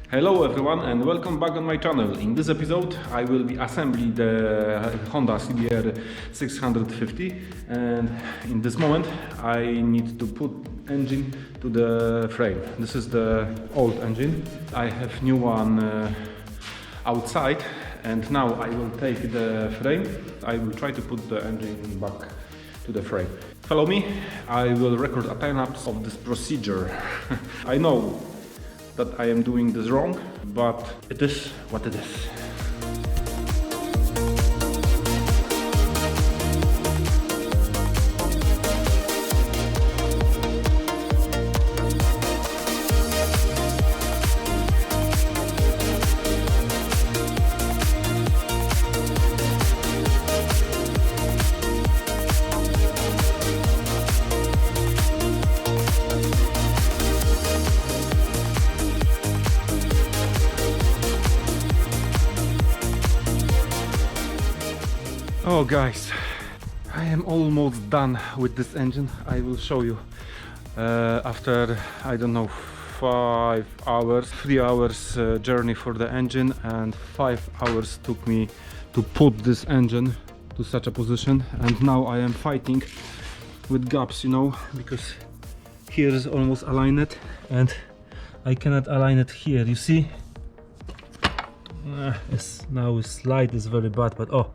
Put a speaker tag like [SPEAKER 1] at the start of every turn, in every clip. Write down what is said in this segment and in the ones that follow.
[SPEAKER 1] Hello everyone and welcome back on my channel. In this episode I will be assembling the Honda CBR 650 and in this moment I need to put engine to the frame. This is the old engine. I have new one outside and now I will take the frame. I will try to put the engine back to the frame. Follow me, I will record a time-lapse of this procedure. I know that I am doing this wrong, but it is what it is. Oh guys, I am almost done with this engine. I will show you after, I don't know, 5 hours, 3 hours journey for the engine, and 5 hours took me to put this engine to such a position. And now I am fighting with gaps, you know, because here is almost aligned and I cannot align it here, you see. Now slide is very bad, but oh,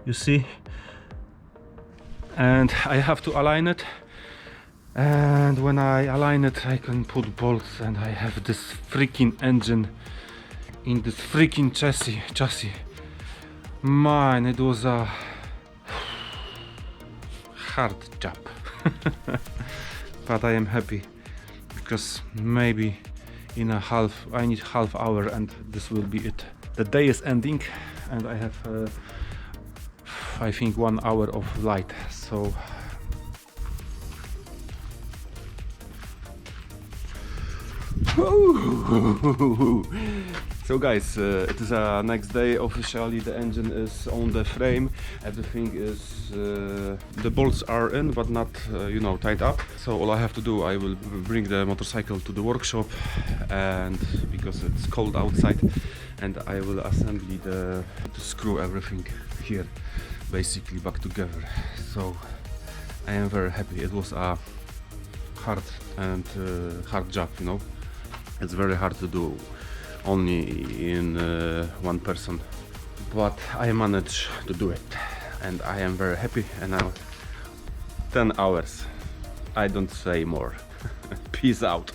[SPEAKER 1] you see, and I have to align it, and when I align it I can put bolts, and I have this freaking engine in this freaking chassis. Man, it was a hard job. But I am happy because maybe in I need half hour and this will be it. The day is ending and I have I think 1 hour of light, so guys, it is next day. Officially the engine is on the frame, everything is the bolts are in but not you know, tied up. So all I have to do, I will bring the motorcycle to the workshop, and because it's cold outside, and I will assemble to screw everything here basically back together. So I am very happy. It was a hard job, you know. It's very hard to do only in one person, but I managed to do it and I am very happy. And now 10 hours, I don't say more. Peace out.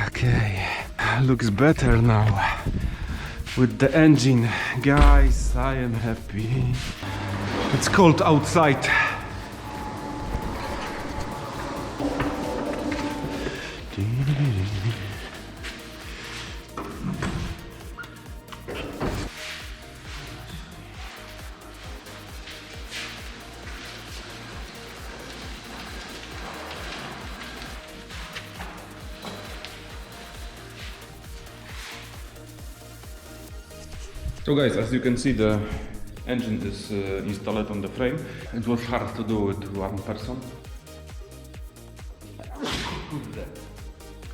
[SPEAKER 1] Okay, looks better now with the engine. Guys, I am happy. It's cold outside. So guys, as you can see, the engine is installed on the frame. It was hard to do with one person.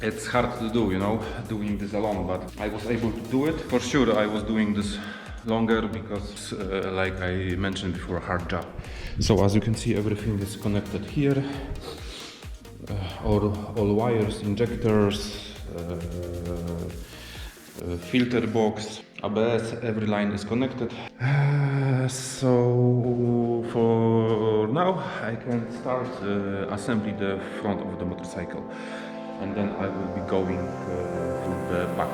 [SPEAKER 1] It's hard to do, you know, doing this alone, but I was able to do it. For sure I was doing this longer because like I mentioned before, hard job. So as you can see, everything is connected here. All wires, injectors, filter box, ABS, every line is connected. So for now I can start assembling the front of the motorcycle, and then I will be going to the back.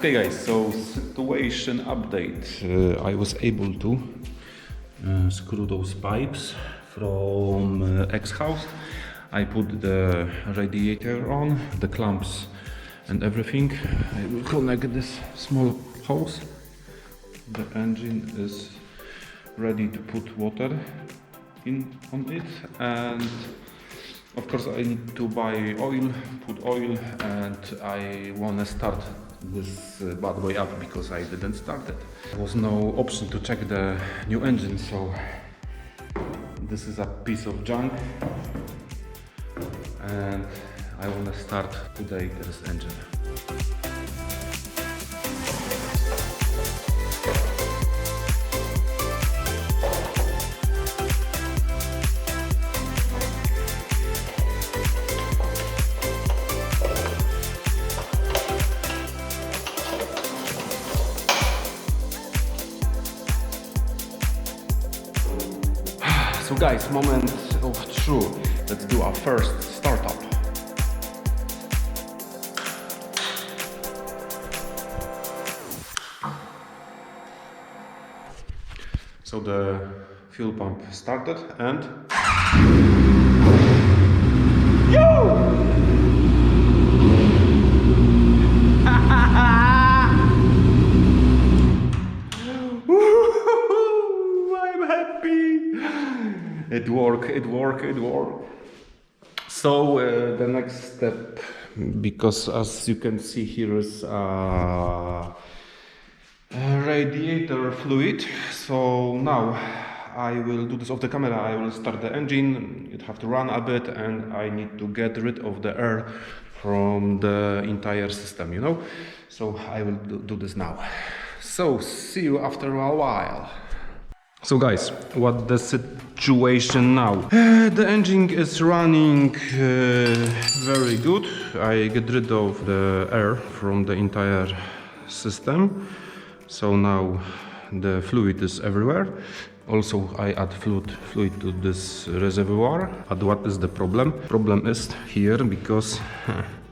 [SPEAKER 1] Okay guys, so situation update. I was able to screw those pipes from X-house. I put the radiator on, the clamps and everything. I will connect this small hose. The engine is ready to put water in on it, and of course I need to buy oil, put oil, and I wanna start this bad boy up because I didn't start it. There was no option to check the new engine, so this is a piece of junk, and I wanna start today this engine. So guys, moment of truth. Let's do our first startup. So the fuel pump started and... Yo! I'm happy! It worked. So the next step, because as you can see here is radiator fluid. So now I will do this off the camera. I will start the engine. It have to run a bit, and I need to get rid of the air from the entire system, you know. So I will do this now. So see you after a while. So guys, what the situation now? The engine is running very good. I get rid of the air from the entire system. So now the fluid is everywhere. Also I add fluid to this reservoir. But what is the problem? Problem is here because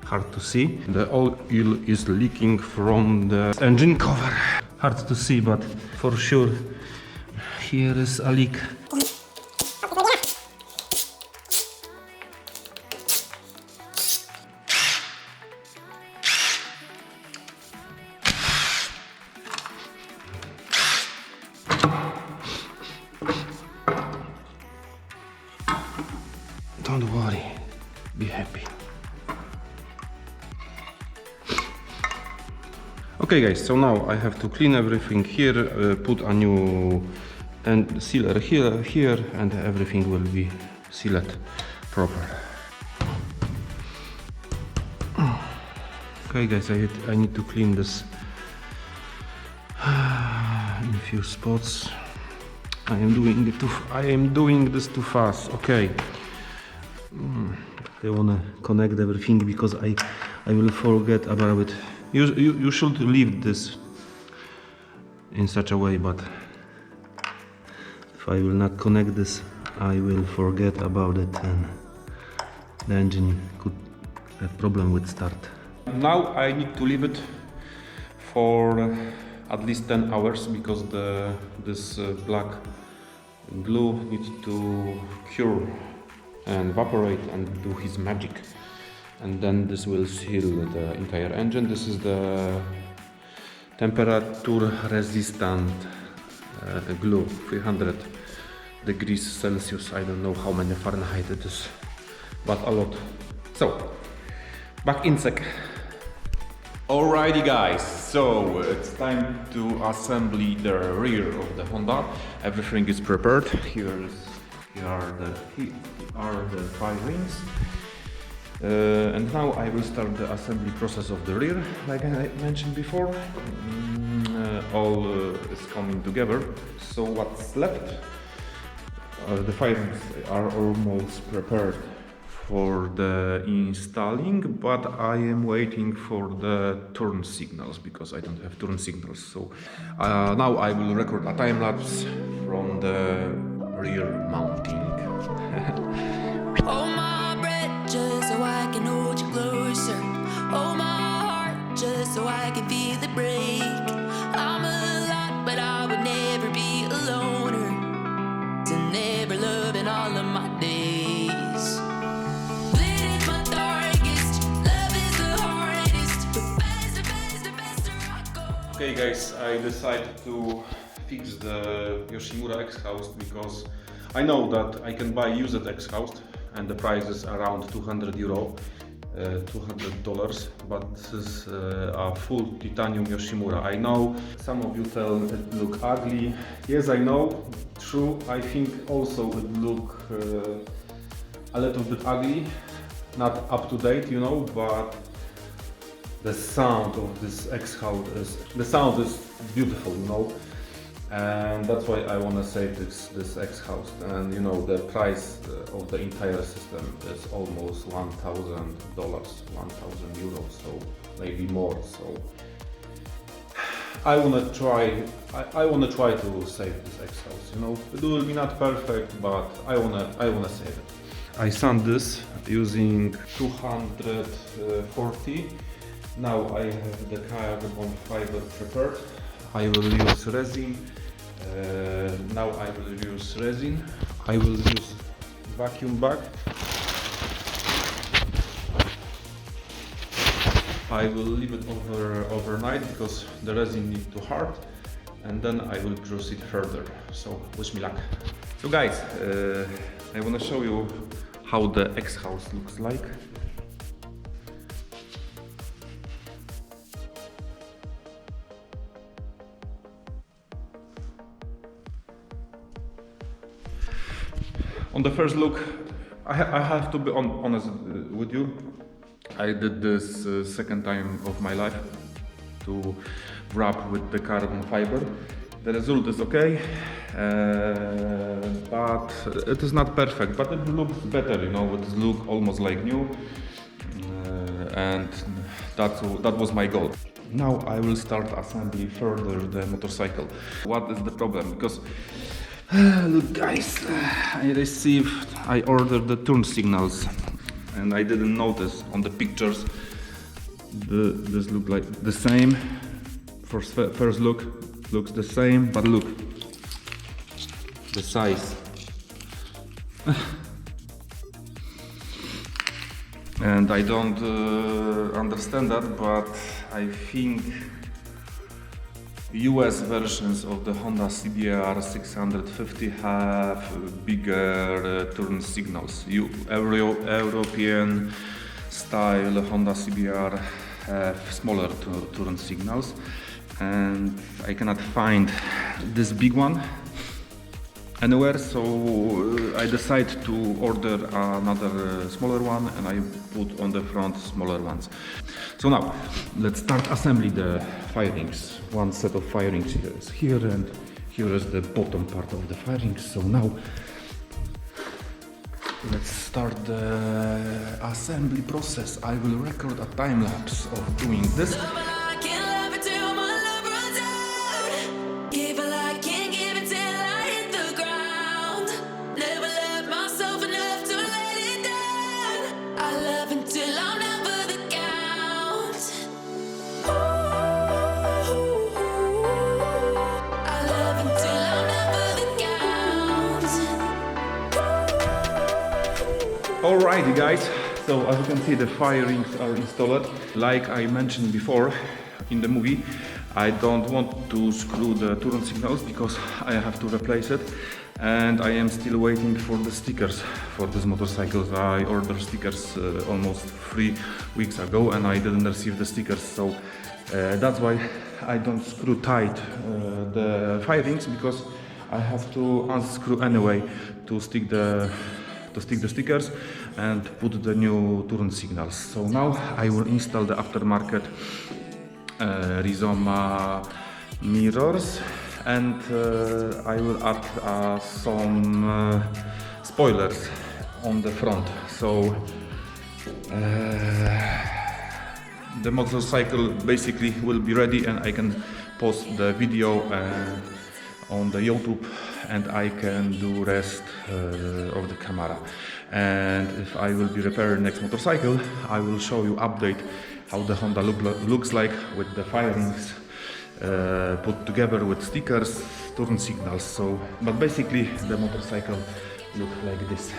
[SPEAKER 1] hard to see. The oil is leaking from the engine cover. Hard to see, but for sure here is a leak. Don't worry, be happy. Okay guys, so now I have to clean everything here, put a new sealer here, and everything will be sealed proper. Okay guys, I need to clean this in a few spots. I am doing this too fast. Okay. I wanna connect everything because I will forget about it. You should leave this in such a way, but if I will not connect this, I will forget about it, and the engine could have problem with start. Now I need to leave it for at least 10 hours because this black glue needs to cure and evaporate and do his magic, and then this will seal the entire engine. This is the temperature resistant glue, 300 degrees Celsius. I don't know how many Fahrenheit it is, but a lot. So back in sec.
[SPEAKER 2] Alrighty guys, so it's time to assemble the rear of the Honda. Everything is prepared. Here are the 5 rings. And now I will start the assembly process of the rear, like I mentioned before. All is coming together. So what's left? The 5 rings are almost prepared for the installing, but I am waiting for the turn signals because I don't have turn signals. So now I will record a time lapse from the rear mounting.
[SPEAKER 3] Hold my breath just so I can hold you closer. Hold my heart just so I can feel the break. I'm a lot, but I would never be a loner. To never love in all of my days. Lit is my darkest, love is the hardest. But faster I go.
[SPEAKER 1] Okay guys, I decided to fix the Yoshimura X-House because I know that I can buy used X-House and the price is around €200, $200, but this is a full titanium Yoshimura. I know some of you tell it look ugly. Yes, I know, true. I think also it look a little bit ugly, not up to date, you know, but the sound of this X-House is beautiful, you know, and that's why I want to save this X-House. And you know, the price of the entire system is almost $1,000, €1,000, so maybe more. So I wanna try to save this X-House. You know, it will be not perfect, but I wanna save it. I sand this using 240. Now I have the carbon fiber prepared. I will use resin. Now I will use resin. I will use vacuum bag. I will leave it overnight because the resin needs to hard, and then I will proceed further. So wish me luck. So guys, I want to show you how the X-House looks like. On the first look, I have to be honest with you. I did this second time of my life to wrap with the carbon fiber. The result is okay, but it is not perfect, but it looks better, you know, it looks almost like new, and that was my goal. Now I will start assembly further the motorcycle. What is the problem? Because look guys, I ordered the turn signals and I didn't notice on the pictures. This look like the same. First look looks the same, but look the size. And I don't understand that, but I think US versions of the Honda CBR 650 have bigger turn signals. European style Honda CBR have smaller turn signals, and I cannot find this big one anywhere, so I decided to order another smaller one, and I put on the front smaller ones. So now let's start assembling the firings. One set of firings is here, and here is the bottom part of the firings. So now let's start the assembly process. I will record a time lapse of doing this. Alrighty guys, so as you can see the firings are installed. Like I mentioned before in the movie, I don't want to screw the turn signals because I have to replace it, and I am still waiting for the stickers for this motorcycle. I ordered stickers almost 3 weeks ago and I didn't receive the stickers, so that's why I don't screw tight the firings, because I have to unscrew anyway to stick the stickers and put the new turn signals. So now I will install the aftermarket Rizoma mirrors, and I will add some spoilers on the front. So the motorcycle basically will be ready, and I can post the video on the YouTube, and I can do rest of the camera. And if I will be repairing next motorcycle, I will show you update
[SPEAKER 2] how the Honda looks like with the firings put together with stickers, turn signals. So, but basically the motorcycle looks like this.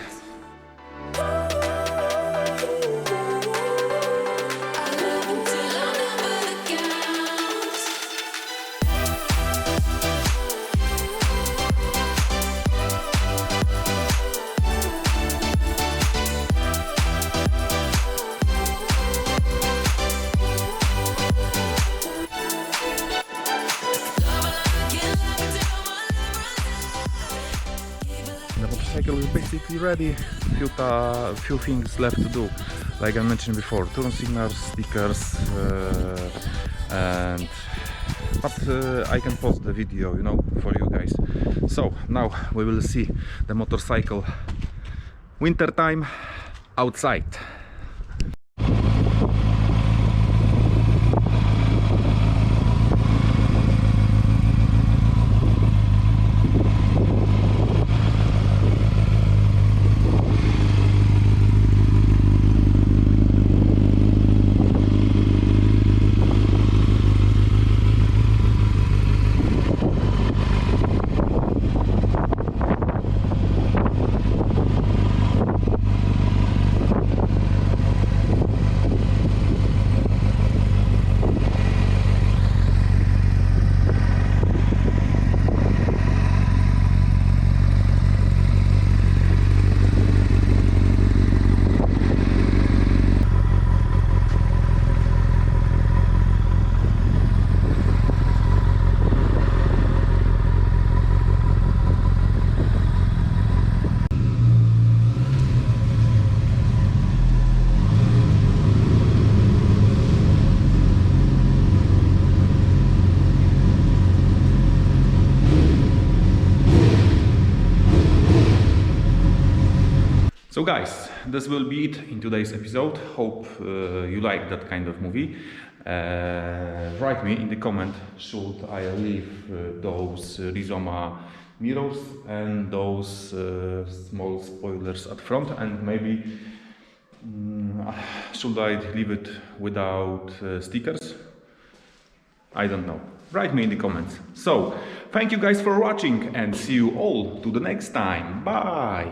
[SPEAKER 2] The motorcycle is basically ready. Few things left to do, like I mentioned before: turn signals, stickers, but I can pause the video, you know, for you guys. So now we will see the motorcycle winter time outside. So guys, this will be it in today's episode. Hope you like that kind of movie. Write me in the comment, should I leave those Rizoma mirrors and those small spoilers at front, and maybe should I leave it without stickers? I don't know. Write me in the comments. So, thank you guys for watching and see you all to the next time. Bye!